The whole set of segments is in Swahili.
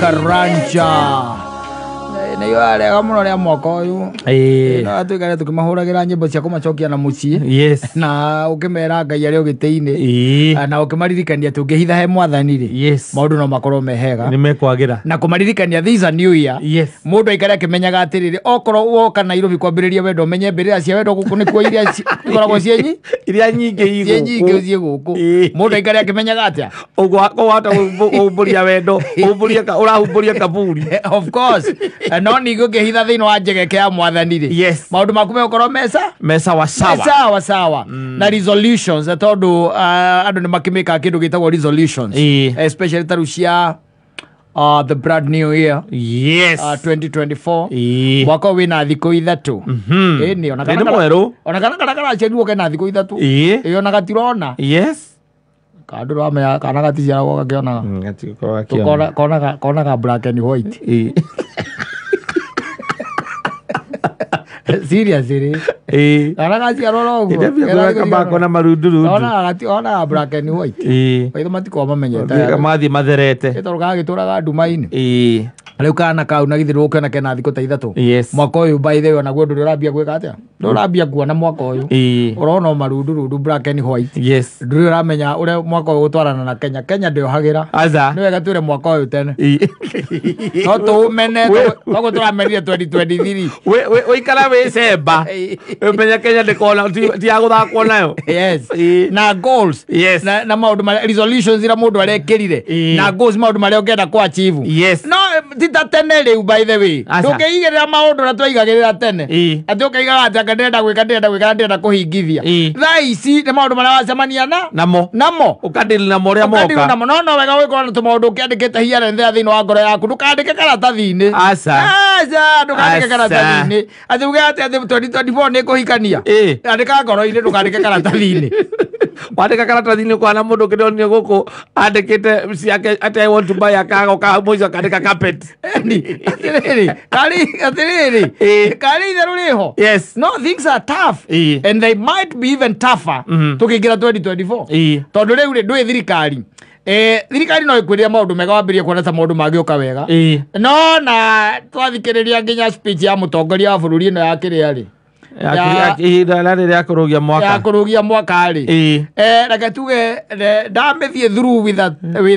Karanja na yo arega muno ria mwaka uyu na tuikare tukimahuragira nyimbo cia kumacokia na mucii yes na ukimera ngai ari ugiteini na ukimaririkania tungihitha he mwathani ri yes maundu no makorwo mehega ni mekwagira na kumaririkania this a new year yes mundu aikare akimenyaga atiriri okorwo woka Nairobi kwambiriria wendo menye mbirira cia wendo guku ni kwa iria ikoragwo cienyi iria nyingi cie guku mundu aikare akimenyaga atia ugo wata umburia wendo umburia ka urahumburia kaburi of course no ni ngihitha thiini wa njegeke ya mwathani ri yes maundu maku mekorwo mesa wa sawa na resolutions tondu andu ni makimika kindu gitagwo resolutions especially tarucia the brand new year yes 2024 mwaka wina thiko ithatu ni ona kana cheruo kana thiko ithatu ona gatirona yes kandu ramenya kana gaticiara go gakiona kona ka black and white seriously kana gaciara rogo kama marunduru ona black and white waitho matiko mamenyete mathi matherete itoruga gituraga ndumaini riu kana kau na githirwo kena kena thiko ta ithatu mwaka uyu by the way naguo ndu urambia gwika atia ndu urambia kuona mwaka uyu urona marunduru black and white yes ndu uramenya ure mwaka uyu utwarana na Kenya ndio hagira ni wega twire mwaka uyu tene no tumene no turamenire 2023 we ikara we semba umenya Kenya ndikona ti aguthakwo nayo yes na goals yes na maundu ma resolutions ira mundu arekirire na goals maundu maria ungenda ku achieve yes no tita tene riu by the way ndukeigerera maundu na twaigagirira tene ati ukaigaga ati ndenda gwika kuhingithia thaa ici ni maundu maria wacemania namo ukadili na moria moka no wega wikorwo na tumaundu ukiandikite hiare thiini wa ngoro yaku ndukandike karatathi-ini ndukandike karatathi-ini ati uge ati 2024 ni kuhikania andika ngoro-ini ndukandike karatathi-ini wandika karatathi-ini kwana mundu kidonio guku andikite ciake ati I want to buy a car ka muico kandika carpet atiriri kari theru riho yes no things are tough and they might be even tougher tukiingira 2024 tondu riu ndui thirikari thirikari no ikwirira maundu mega wambirie kuona ta maundu magiuka wega no na twathikiriria nginya speech ya mutongoria wa bururi ino ya kiria ri ya kurugia mwaka ri reke tuge ndamithie through with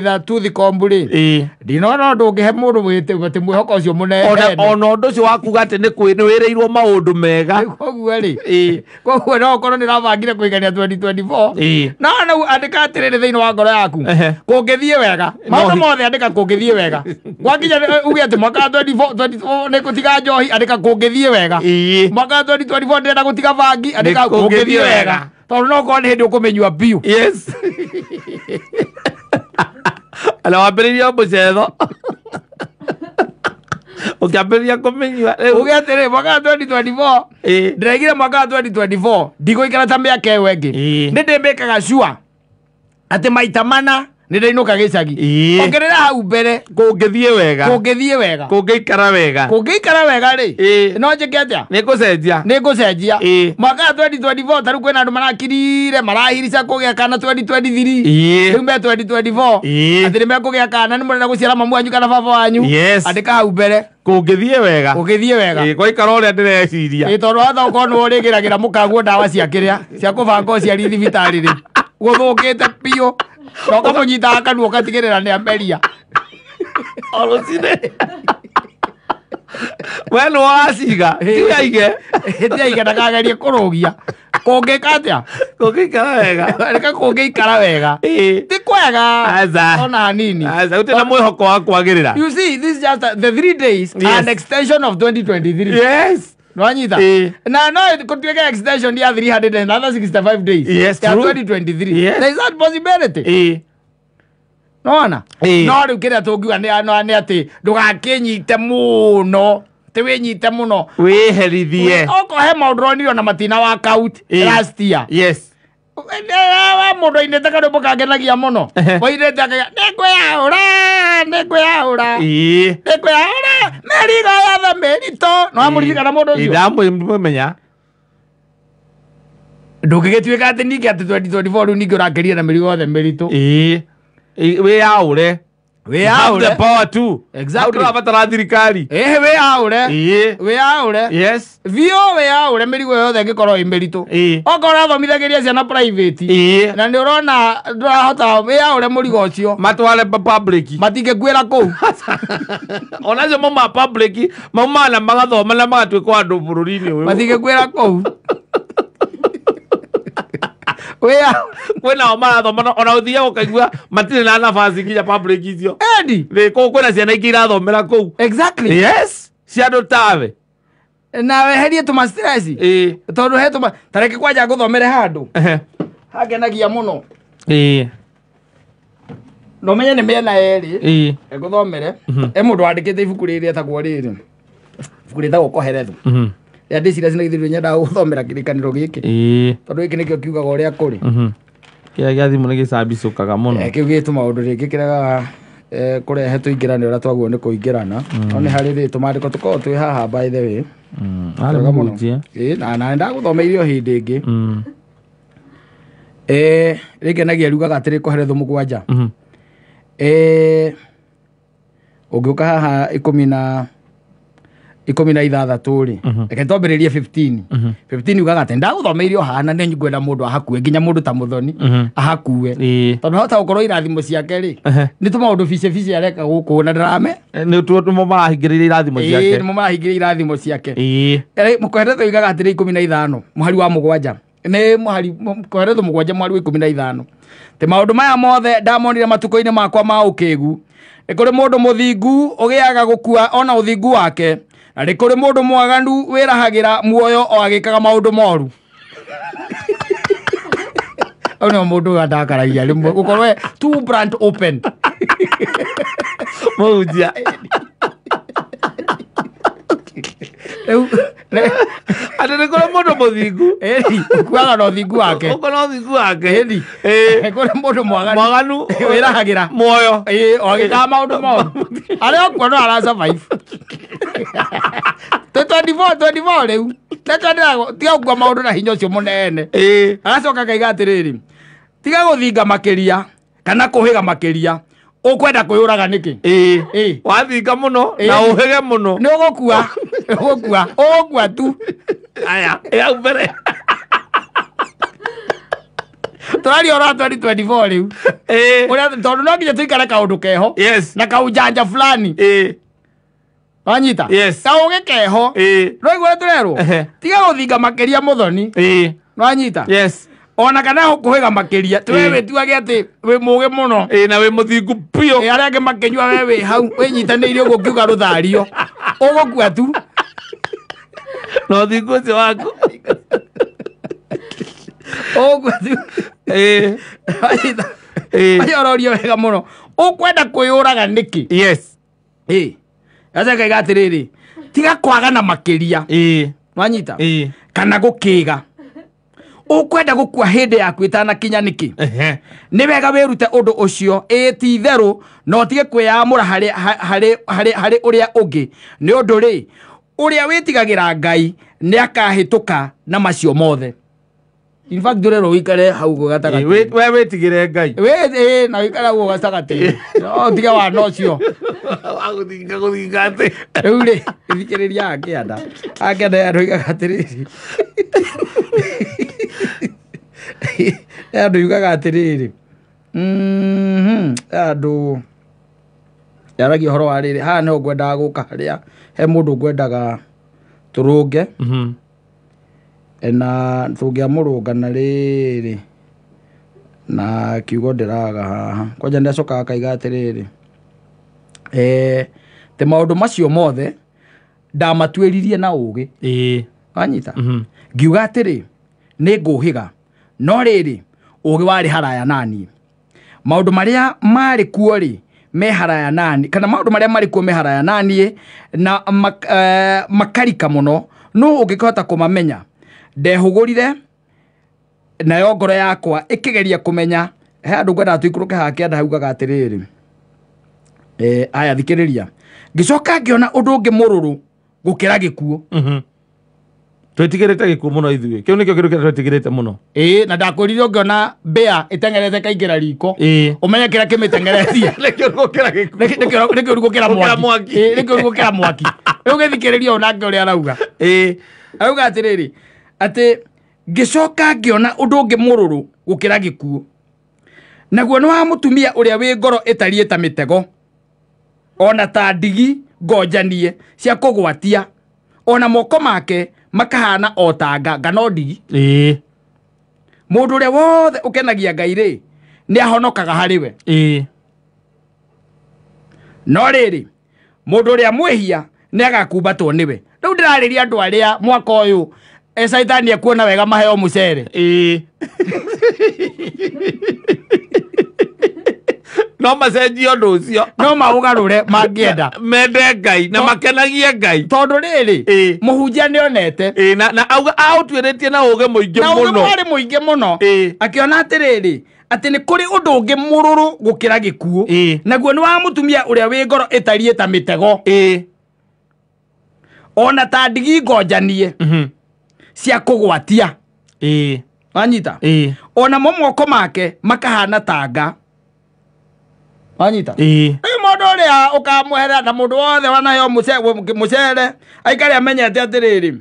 a tooth comb ri ndinona ndungihe mundu wite mwihoko ucio munene ona undu ucio wakuga ati ni wireirwo maundu mega koguo ri koguo no korwo ndirabangire kuigania 2024 no na andika atiriri thiini wa ngoro yaku kungithie wega maundu mothe andika kungithie wega gwakinya uge ati mwaka 2024 ni gutiga njohi andika kungithie wega mwaka 2024 ndenda gutiga bangi andika kungithie wega tondu no korwo ni hindi ukumenyua biu yes ala wambiriria mucetho ukiambiriria kumenyua uge atiri mwaka 2024 ndiregire mwaka 2024 ndiguikara ta miaka iyo ingi ndimikaga sure ati maita mana ndinainuka gicagi ongerera hau mbere kungithie wega kungiikara wega ri no njike atia nigucenjia mwaka 2024 taru kwina andu marakirire marahirica kugia kana 2023 riu me 2024 ati nimekugia kana ni murenda guciara mamu wanyu kana baba wanyu andika hau mbere kungithie wega kwaikara uria ndireciria tondu watha ukorwo ni urigiragira mukaguo ndawa cia kiria cia kubanga uciari thibitari ri guthukite piu toka munyita kanua ukatigirira ni ameria orocine wenu waciga tiaige ndakagerie kurugia kungika atia reka kungiikara wega ti kwega ona hanini utina mwihoko wa kwagirira you see this is just the 3 days an extension of 2023 yes nwanyita na no kutuike extension ya 365 days ya 2023 there is that possibility nona no riu kiria tungiuga ni ati ndugakinyite muno tiwinyite muno wiherithie okohe maundu ronire na matina wa count last year yes mundu ainite kandu mukangenagia muno wairite akaga nikuyaura merigo yathe merito no amuririkana mundu ucio ndamumenya ndungigituika ati ningi ati 2024 riu ningi urakeria na merigo yothe meritu we yaure We have the power too. Exactly. How do you thirikari? We aure. We aure. Yes. Vio we aure merigo yothe ngikoro imeritu. Okora thomithagiria ciana private. Na ni urona ndurahota we aure murigo ucio. Matwale public. Matingekuira kou. Onaje mama public, mama na magathoma na magatwikwa andu bururi-ini uyu. Matingekuira kou. Kwena marathoma ona uthia ukaigua matire na nafasi kinya public icio. Edi. Kwena ciana ingĩ irathomera kou. Exactly. Yes. Ciandu tawe. Na weherie tuma stress. Tondu he tuma tareke kwanja guthomere handu. Hakenagia muno. No menye nĩ mĩena eri. Guthomere. Mũndũ wandĩkĩte ibuku rĩrĩ etagwo rĩrĩ. Ibuku rĩtagwo Koherethu. Ya ndicira cinagithirwo nyenda guthomera kirikaniro giki. Tondu giki nikio kiugaga uria kuri. Kia thimu ni gicabicukaga muno. Kiu gitu maundu ringi kiraga kurehe tuingirane uria twaguo ni kuingirana. No ni hari ri tumandiko tukorwo twi haha by the way. Ari munjie. Na ndaguthomeire o hindi ingi. Rikenagia rugaga atiri Koherethu mugwanja. Ugiuka haha 16 ri reke twambĩrĩrie 15 15 ugaga atĩ ndagũthomeirio hana nĩ ngwenda mũndũ ahakue nginya mũndũ ta Muthoni ahakue tondũ hota gũkorwo irathimo ciake rĩ nĩ tũmaũndũ bice areka gũkũ na ndarame nĩ tuo marahingĩrĩria irathimo ciake nĩ marahingĩrĩria irathimo ciake Koherethu ugaga atĩ 15 mũhari wa mũgwanja nĩ mũhari Koherethu mũgwanja mwari wa 15 te maũndũ maya mothe ndamonire matukũ-inĩ makwa ma ũkĩgu nĩ kũrĩ mũndũ mũthingu ũgĩaga gũkua ona ũthingu wake na rĩ kũrĩ mũndũ mwaganu wĩrahagĩra muoyo o agĩkaga maũndũ moru. Ona mũndũ atakaragia rĩmwe gũkorwo two brand open. Mũnjia. Ati nĩ kũrĩ mũndũ mũthingu. Kuaga na ũthingu wake. Ũkorwo ũthingu wake. Nĩ kũrĩ mũndũ mwaganu wĩrahagĩra muoyo o agĩkaga maũndũ moru. Arĩa okuo no ara survive. 24 rĩu tiga gũkua maũndũ na hinya ũcio mũnene. Agacoka ngaiga atĩrĩrĩ tiga gũthinga makĩria kana kũhĩga makĩria ũkwenda kwĩyũraga nĩkĩ? Wathinga mũno na ũhĩge mũno nĩ ũgũkua tu. Aya yau mbere tũraria ũra 2024 rĩu ũrĩa tondũ no nginya tũikare kaũndũ keho na kaũnjanja fulani. Wanyita kaũgĩ keho no igũre tũrerwo tiga gũthinga makĩria Muthoni. Wanyita ona kana kũhĩga makĩria twe wĩtuage atĩ wĩ mũgĩ mũno na wĩ mũthingu biũ arĩa angĩ makĩnyua we wĩ hau wĩnyitanĩire ũguo ũkiuga rũthario ũgũkua tu na ũthingu ũcio waku ũgũkua tu. Acio ũrorio wega mũno ũkwenda kwĩyũraga nĩkĩ? Aca ngaiga atĩrĩrĩ tiga kwagana makĩria. Wanyita kana gũkĩga ũkwenda gũkua hĩndĩ yaku ĩtanakinya nĩkĩ? Nĩ wega wĩrute ũndũ ũcio ti itherũ no ũtige kwĩyamũra harĩ ũrĩa ũngĩ nĩ ũndũ rĩ ũrĩa wĩtigagĩra Ngai nĩ akahĩtũka na macio mothe. In fact ndũrerwo wĩikare hau gatagatĩ. We wĩtigĩre Ngai. Na wĩikare hau gatagatĩ. Tiga wana ũcio. Agũthinga atĩ. Rĩu rĩ thikĩrĩria akĩanda andũ oigaga atĩrĩrĩ andũ yugaga atĩrĩrĩ andũ yaragia ũhoro wa rĩrĩ haha nĩho ngwendaga gũka harĩa he mũndũ ngwendaga tũrũnge na tũngĩamũrũnga na rĩrĩ na kiugo ndĩraga haha kwanja nĩacokaga akaiga atĩrĩrĩ te maũndũ macio mothe ndamatuĩririe na ũgĩ. Wanyita ngiuga atĩrĩ nĩ ngũhĩga no rĩrĩ ũgĩ warĩ haraya naniĩ. Maũndũ marĩa marĩ kuo rĩ me haraya naniĩ kana maũndũ marĩa marĩ kuo me haraya naniĩ na makarika mũno no ũngĩkahota kũmamenya ndehũgũrire nayo ngoro yakwa ĩkĩgeria kũmenya. He andũ ngwendaga tũikũrũke haha kĩanda haugaga atĩrĩrĩ aya thikĩrĩria ngĩcoka ngĩona ũndũ ũngĩ mũrũrũ gũkĩra gĩkuũ. twetigirite gikuo muno ithuĩ kiu nikio kindu kiria twetigirite muno na ndakurire ungiona mbea itengerete kaingĩra riko umenye kĩrĩa kĩmĩtengeretie nikio gukira gikuo nikio rugukĩra mwaki nikio rugukĩra mwaki rĩu gĩthikĩrĩria onake ũrĩa arauga auga atĩrĩrĩ atĩ ngĩcoka ngĩona ũndũ ũngĩ mũrũrũ gũkĩra gĩkuo naguo nĩ wa mũtumia ũrĩa wĩ ngoro ĩtariĩ ta mĩtego ona ta ndigi ngonjanie cia kũgwatia ona moko make makahana o tanga ngano ndigi mũndũ ũrĩa wothe ũkenagia Ngai rĩ nĩ ahonokaga harĩ we no rĩrĩ mũndũ ũrĩa mwĩhia nĩ agakumbatwo nĩwe rĩu ndĩrarĩria andũ arĩa mwaka ũyũ Saitani ekuona wega maheo mũcere no macenjie ũndũ ũcio no maũgarũre mangĩenda mende Ngai na makenagie Ngai tondũ rĩrĩ mũhunjia nĩonete na auga aũtuĩrĩtie na ũũgĩ mũingĩ mũno na ũũgĩ mũingĩ mũno akĩona atĩrĩrĩ atĩ nĩ kũrĩ ũndũ ũngĩ mũrũrũ gũkĩra gĩkuo naguo nĩ wa mũtumia ũrĩa wĩ ngoro ĩtariĩ ta mĩtego ona ta ndigi ngonjanie cia kũgwatia wanyita ona moko make makahana tanga wanyita mũndũ ũrĩa ũkamweherera na mũndũ wothe wanaheo mũcere aikare amenyete atĩrĩrĩ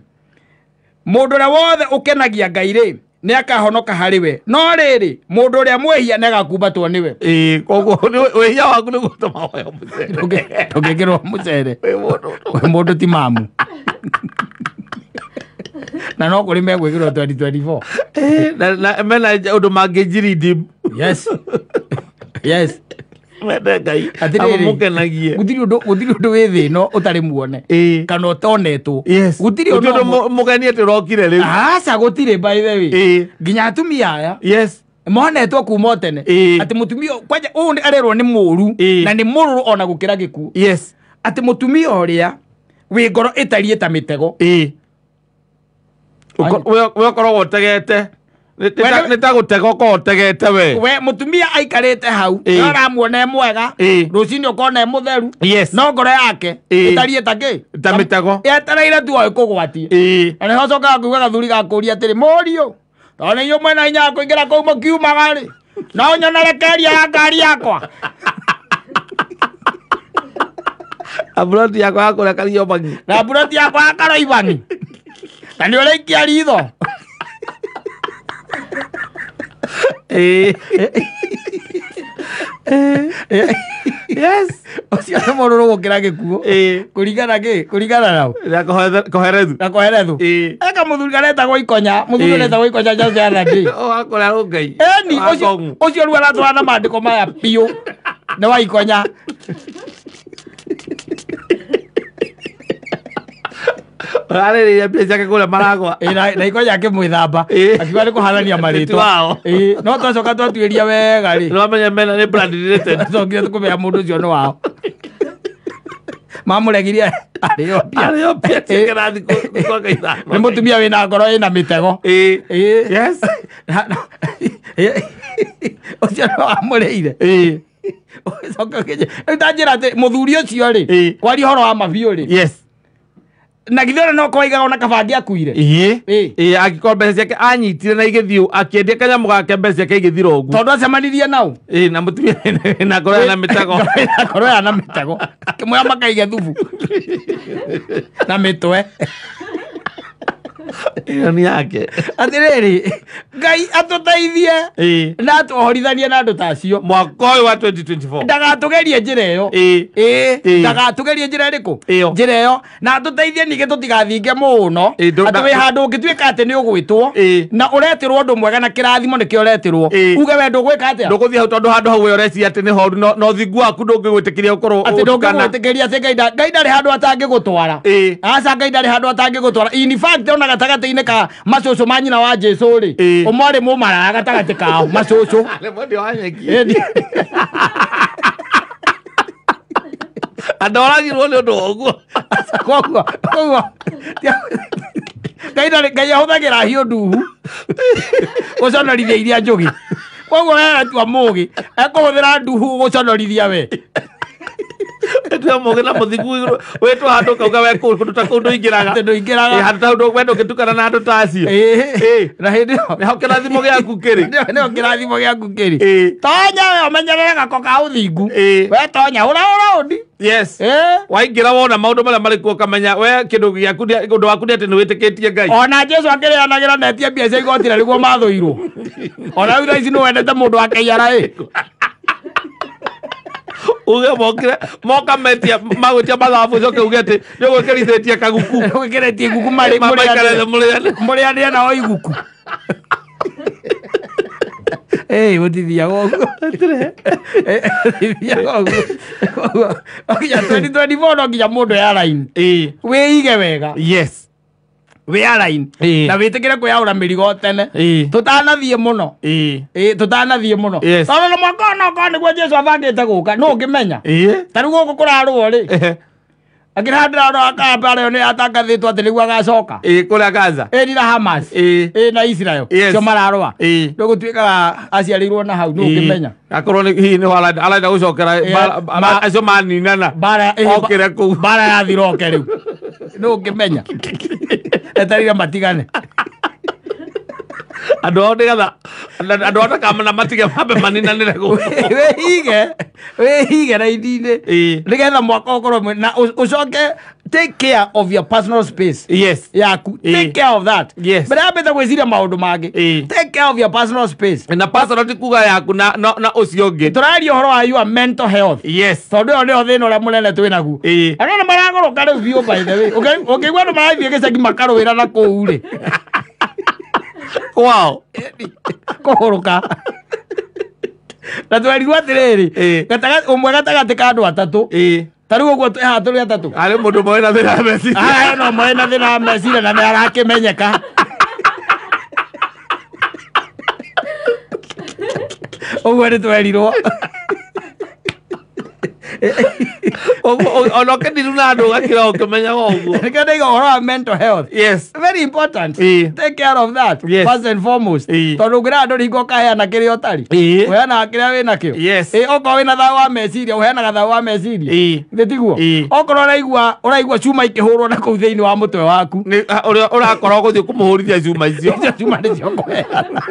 mũndũ ũrĩa wothe ũkenagia Ngai rĩ nĩ akahonoka harĩ we no rĩrĩ mũndũ ũrĩa mwĩhia nĩ agakumbatwo nĩwe koguo wĩhia waku nĩ gũtũma woe mũcere ndũngĩkĩrwo mũcere mũndũ ti mamu na no kũrĩ megwĩkĩrwo 2024 na mena ũndũ mangĩnjirindi yes mende Ngai amũkenagie gũtirĩ ũndũ wĩ thĩ ĩno ũtarĩ muone kana ũtonetwo gũtirĩ ũndũ mũgeni atĩ ũrokire rĩu aca gũtirĩ by the way nginya atumia aya monetwo kuma tene atĩ mũtumia kwanja ũũ arerwo nĩ mũũru na nĩ mũrũrũ ona gũkĩra gĩkuo atĩ mũtumia ũrĩa wĩ ngoro ĩtariĩ ta mĩtego we ũkoragwo ũtegete nĩ ta gũtega ũkorwo ũtegete we mũtumia aikarĩte hau no ũramuona mwega rũcinĩ ũkona mũtheru no ngoro yake ĩtariĩ ta mĩtego yetereire tu oĩ kũgwatie na nĩho cokaga kuuga gathuri gakũria atĩrĩ mũriũ tondũ nĩ inyuĩ mwena hinya wa kũingĩra kũu mũkiumaga rĩ no nyonerekeria ya ngari yakwa amburoti yakwa yakũrĩa Kariobangi na amburoti yakwa ya Kariobangi na nĩ ũraikia ritho ũcio nĩ mũrũrũ gũkĩra gĩkuo kũringana nao koherethu eka mũthuri karetagwo Ikonya mũthuri aretagwo Ikonya Jazaradi akũrĩa rũngai ũcio rĩu aratwara na maandĩko maya biũ nĩ wa Ikonya ararĩrĩria mbia ciake kũrĩa Maragwa na Ikonya akĩmwĩthamba akiuga nĩ kũhanania marĩtwa no twacoka twatuĩria wega rĩ nĩwamenya mena nĩ brand related tũcokire tũkũmenya mũndũ ũcio nĩ wao mamũregirie arĩo mbia ciake na thikũ ithano nĩ mũtumia wĩna ngoro ĩna mĩtego ũcio nĩ wamũrĩire rĩu ta njĩra atĩ mũthuri ũcio rĩ kwaria ũhoro wa mabiũ rĩ na githore no kwaigaga ona kabangi akuire angĩkorwo mbeca ciake anyitire na igĩthiĩ akĩendia kanyamũ gake mbeca ciake igĩthira ũguo tondũ acemanirie nao na mũtumia na ngoro yana mĩtego ngoro yana mĩtego kĩmwe makaige thubu na mĩtwe iyo nĩ yake atĩrĩrĩ Ngai atũteithie na atũhorithanie na andũ tacio mwaka ũyũ wa 2024 ndagatũgerie njĩra ĩyo ndagatũgerie njĩra ĩrĩkũ njĩra ĩyo na atũteithie ningĩ tũtigathinge mũno atĩ wĩ handũ ũngĩtuĩka atĩ nĩ ũgwĩtwo na ũreterwo ũndũ mwega na kĩrathimo nĩkĩo ũreterwo uge we ndũgwĩka atĩa ndũgũthiĩ hau tondũ handũ hau we ũreciria atĩ nĩ horu no ũthingu waku ndũngĩgwĩtĩkĩria ũkorwo atĩ ndũngĩgwĩtĩkĩria atĩ Ngai ndarĩ handũ atangĩgũtwara aca Ngai ndarĩ handũ atangĩgũtwara in fact ona gatagatĩ-inĩ ka macũcũ ma nyina wa Jesũ rĩ ũmwarĩ mũmaraya gatagatĩ kao macũcũ andũ oragirwo nĩ ũndũ woguo koguo Ngai ahũthagĩra hiũ nduhu gũconorithia iria njũgĩ koguo we atua mũgĩ ekũhũthĩra nduhu gũconorithia we twa mogena muthigu wetu handu kauga we kundu ta kundu ingiraga handu handu wendo gitukana na andu ta acio na hindi ni hokerathimo giaku kiri ni hokerathimo giaku kiri tonya we umenyerere gako ka uthingu we tonya ura undi yes waingira wona maundu maria mari kuo kamenya we kindu giaku undu waku ni ati ni witikitie Ngai ona Jesu akirianagira netie biaca igotira niguo mathuirwo ona wira ici no wendete mundu akeiara uge mokire moka metia magwetia mathabu coke uge ati ni gwikirithetie kaguku gwikiritie guku mari muriania na o iguku gutithia goguo gutithia goguo okinya 2024 no nginya mundu ya line wiige wega yes we line na witikire kuyaura mirigo tene tutanathie muno tutanathie muno tondu no mwaka no ko niguo Jesu abangite guka no ngimenya tari guku kurarwo ri akirandira ndo akamba leo ni atangathitwo ati niguo agacoka kuria Gaza ni na Hamas na Israel cio mararwa ndugutuika aciarirwo na hau no ngimenya akorwo ni hi ni alaida gucokera acio maninana okire ku bara ya thiroke riu no ngimenya etarira matigane andu ota kamana matige mambe maninanire gu wehige raithine nigetha mwaka ukorwo na ucoke take care of your personal space yaku take care of that but abetha gwiciria maundu mangi take care of your personal space na personal tikuga yaku na ucio ngi turaria uhoro wa your mental health tondu yo ni thina uria munene twinaguo ano na maragoroka riu biu by the way ukigwa andu marathie gicagi makarwira na kuu ri wow kuhuruka na twerirwo atiriri umwe gatagati ka andu atatu tariu uguo twihaha turi atatu ari mundu mwe na thina meciria no mwe na thina meciria na ni arakimenyeka uguo ni twerirwo ono kendiru na andu gakira ukimenya uguo nikendaiga uhoro wa mental health very important take care of that first and foremost tondu ngira andu ringo kaheana kiria utari uheanaga kiria wina kio okorwo wina thaũ wa meciria uheanaga thaũ wa meciria thitiguo okorwo uraigua cuma ikihurwo na kuu thiini wa mutwe waku uria urakorwo guthii kumuhurithia cuma icio cuma nicio kuheana